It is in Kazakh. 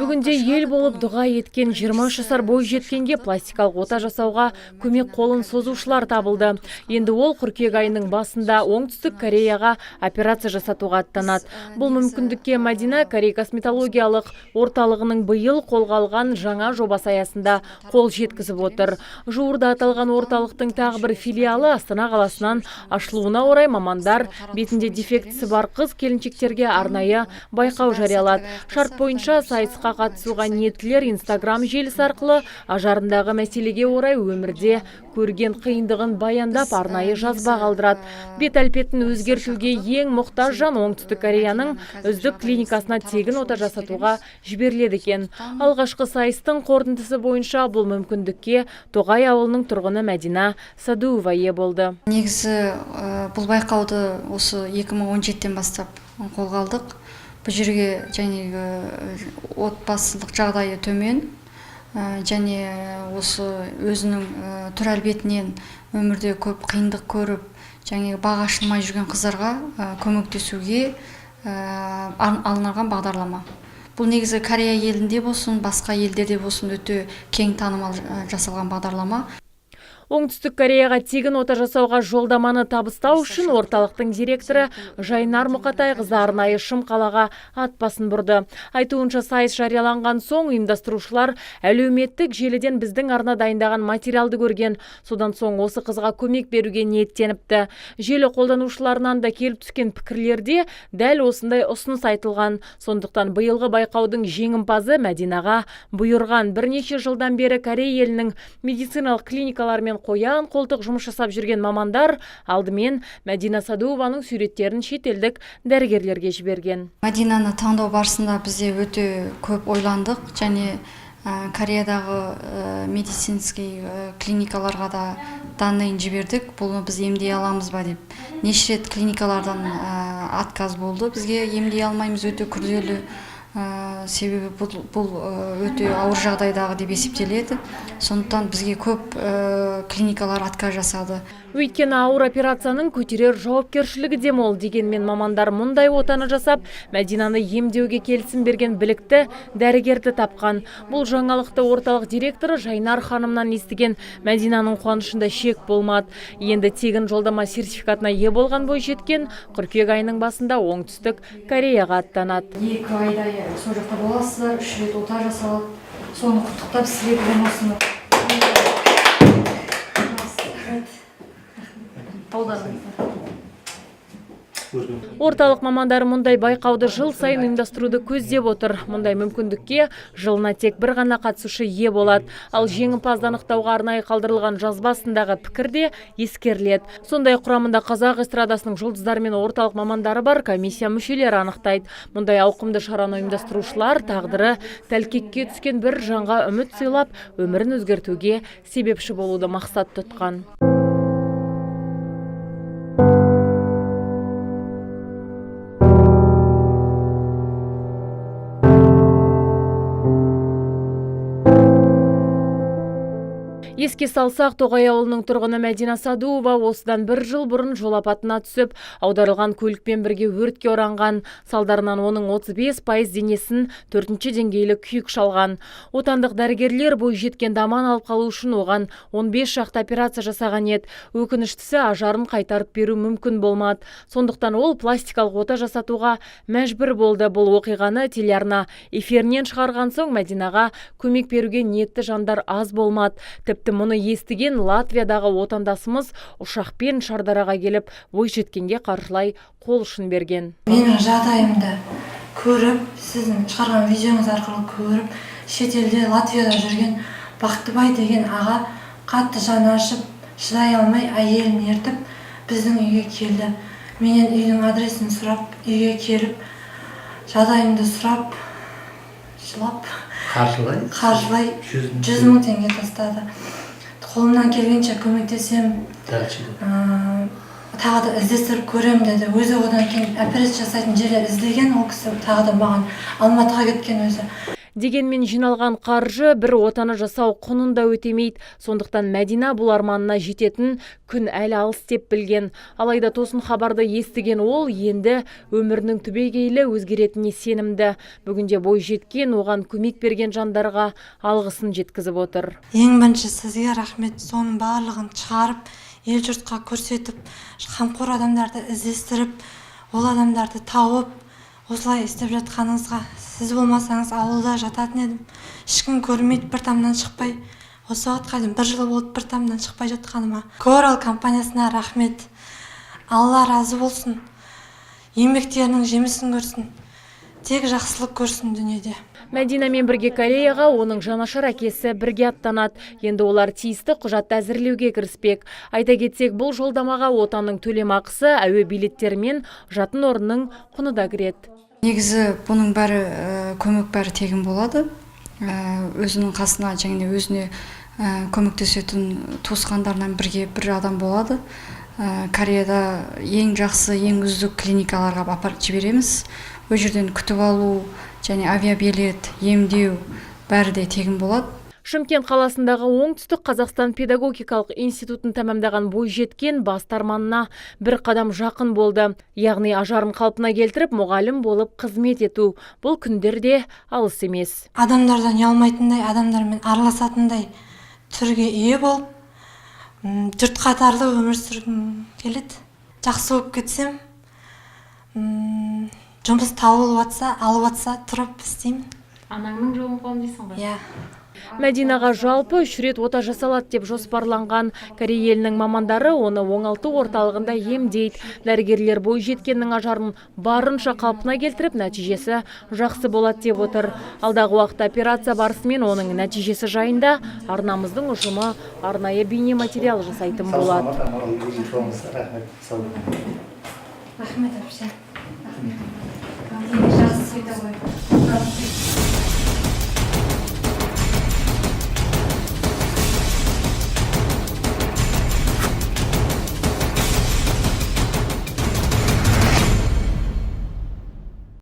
Бүгінде ел болып дұға еткен 23 жасар бойжеткенге пластикалық ота жасауға көмек қолын созушылар табылды. Енді ол қыркүйек айының басында Оңтүстік Кореяға операция жасатуға аттанады. Бұл мүмкіндікке Мәдина Корей косметологиялық орталығының биыл қолға алған жаңа жобасы аясында қол жеткізіп отыр. Жуырда аталған орталықтың тағы бір филиалы Астана қаласынан ашылуына орай мамандар бетінде дефектісі бар қыз келіншектерге арнайы байқау жариялады. Шарт бойынша сайысқа қатысуға ниеттілер Instagram желісі арқылы ажарындағы мәселеге орай өмірде көрген қиындығын баяндап арнайы жазба қалдырады. Бет әлпетін өзгертуге ең мұқтаж жан Оңтүстік Кореяның үздік клиникасына тегін ота жасатуға жіберіледі екен. Алғашқы сайыстың қорытындысы бойынша бұл мүмкіндікке Тоғай ауылының тұрғыны Мәдина Садуова ие болды. Негізі бұл байқауды осы 2017-тен бастап қолға алдық. Бұл жерге отбасылық жағдайы төмен және осы өзінің түр әлпетінен өмірде көп қиындық көріп, баға ашылмай жүрген қыздарға көмектесуге алынған бағдарлама. Бұл негізі Корея елінде болсын, басқа елдерде болсын өте кең танымал жасалған бағдарлама. Оңтүстік Кореяға тегін ота жасауға жолдаманы табыстау үшін орталықтың директоры Жайнар Мұқатайқызы арнайы Шымқалаға ат басын бұрды. Айтуынша сайыс жарияланған соң ұйымдастырушылар әлеуметтік желіден біздің арна дайындаған материалды көрген. Содан соң осы қызға көмек беруге ниеттеніпті. Желі қолданушыларынан да келіп түскен пікірлерде дәл осындай ұсыныс айтылған. Сондықтан биылғы байқаудың жеңімпазы Мәдинаға бұйырған. Бірнеше жылдан бері Корей елінің медициналық клиникалармен қоян қолтық жұмыс жасап жүрген мамандар алдымен Мәдина Садуованың суреттерін шетелдік дәрігерлерге жіберген. Мәдинаны таңдау барысында бізде өте көп ойландық және Кореядағы медицинский клиникаларға да данныйын жібердік. Бұны біз емдей аламыз ба деп. Неше рет клиникалардан отказ болды. Бізге емдей алмаймыз, өте күрделі. Себебі бұл өте ауыр жағдайдағы деп есептеледі. Сондықтан бізге көп клиникалар отказ жасады. Өйткені ауыр операцияның көтерер жауапкершілігі де мол. Дегенмен мамандар мұндай отаны жасап, Мәдинаны емдеуге келісім берген білікті дәрігерді тапқан. Бұл жаңалықты орталық директоры Жайнар ханымнан естіген Мәдинаның қуанышында шек болмады. Енді тегін жолдама сертификатына ие болған бойжеткен қыркүйек айының басында Оңтүстік Кореяға аттанады. 2 айда сол жақта боласыздар, 3 рет ота жасалады. Соны құттықтап сізге бүгін осыны. Орталық мамандары мұндай байқауды жыл сайын ұйымдастыруды көздеп отыр. Мұндай мүмкіндікке жылына тек бір ғана қатысушы ие болады. Ал жеңімпазды анықтауға арнайы қалдырылған жазбасындағы пікір де ескеріледі. Сондай құрамында қазақ эстрадасының жұлдыздары мен орталық мамандары бар комиссия мүшелері анықтайды. Мұндай ауқымды шараны ұйымдастырушылар тағдыры тәлкекке түскен бір жанға үміт сыйлап, өмірін өзгертуге себепші болуды мақсат тұтқан. Еске салсақ, Тоғай ауылының тұрғыны Мәдина Садуова осыдан 1 жыл бұрын жол апатына түсіп, аударылған көлікпен бірге өртке оранған. Салдарынан оның 35% денесін 4-ші деңгейлі күйік шалған. Отандық дәрігерлер бойжеткен аман алып қалу үшін оған 15 шақты операция жасаған еді. Өкініштісі ажарын қайтарып беру мүмкін болмады. Сондықтан ол пластикалық ота жасатуға мәжбүр болды. Бұл оқиғаны телеарна эфирінен шығарған соң Мәдинаға көмек беруге ниетті жандар аз болмады. Тіпті мұны естіген Латвиядағы отандасымыз ұшақпен Шардараға келіп, бойжеткенге қаржылай қол ұшын берген. Менің жағдайымды көріп, сіздің шығарған видеоңыз арқылы көріп, шетелде Латвияда жүрген Бақтыбай деген аға қатты жаны ашып, шыдай алмай әйелін ертіп, біздің үйге келді. Менен үйдің адресін сұрап, үйге келіп, жағдайымды сұрап, жылап, қаржылай 100 мың теңге тастады. Қолымнан келгенше көмектесем, тағы да іздестіріп көрем деді. Өзі одан кейін операция жасайтын жерлер іздеген, ол кісі тағы да маған Алматыға кеткен өзі. Дегенмен жиналған қаржы бір отаны жасау құнын да өтемейді. Сондықтан Мәдина бұл арманына жететін күн әлі алыс деп білген. Алайда тосын хабарды естіген ол енді өмірінің түбегейлі өзгеретініне сенімді. Бүгінде бой жеткен, оған көмек берген жандарға алғысын жеткізіп отыр. Ең бірінші сізге рахмет. Соның барлығын шығарып, ел жұртқа көрсетіп, қамқор адамдарды іздестіріп, ол адамдарды тауып, осылай істеп жатқаныңызға. Сіз болмасаңыз ауылда жататын едім. Ешкім көрмейді, бір тамнан шықпай. Осы уақытқа дейін 1 жыл болды бір тамнан шықпай жатқаныма. Корал компаниясына рахмет. Алла разы болсын. Еңбектерінің жемісін көрсін. Тек жақсылық көрсін дүниеде. Мәдинамен бірге Кореяға оның жанашыр әкесі бірге аттанады. Енді олар тиісті құжатты әзірлеуге кіріспек. Айта кетсек, бұл жолдамаға отанның төлемақысы, әуе билеттері мен жатын орынның құны да кіреді. Негізі бұның бәрі көмек бәрі тегін болады. Өзінің қасына және өзіне көмектесетін туысқандарынан бірге бір адам болады. Кореяда ең жақсы, ең үздік клиникаларға апарып жібереміз. Ол жерден күтіп алу және авиабилет, емдеу бәрі де тегін болады. Шымкент қаласындағы Оңтүстік Қазақстан педагогикалық институтын тәмамдаған бойжеткен басты арманына бір қадам жақын болды. Яғни ажарын қалпына келтіріп, мұғалім болып қызмет ету. Бұл күндерде алыс емес. Адамдардан ұялмайтындай, адамдармен араласатындай түрге ие болып, жұрт қатарлы өмір сүргім келеді. Жақсы болып кетсем, жұмыс табылып жатса, алып жатса, тұрып істеймін. Анаңның жолын қуам дейсің ғой? Иә. Мәдинаға жалпы 3 рет ота жасалады деп жоспарланған. Корея елінің мамандары оны оңалту орталығында емдейді. Дәрігерлер бойжеткеннің ажарын барынша қалпына келтіріп, нәтижесі жақсы болады деп отыр. Алдағы уақытта операция барысымен оның нәтижесі жайында арнамыздың ұжымы арнайы бейнематериал жасайтын болады. Рахмет, әпше. Жақсы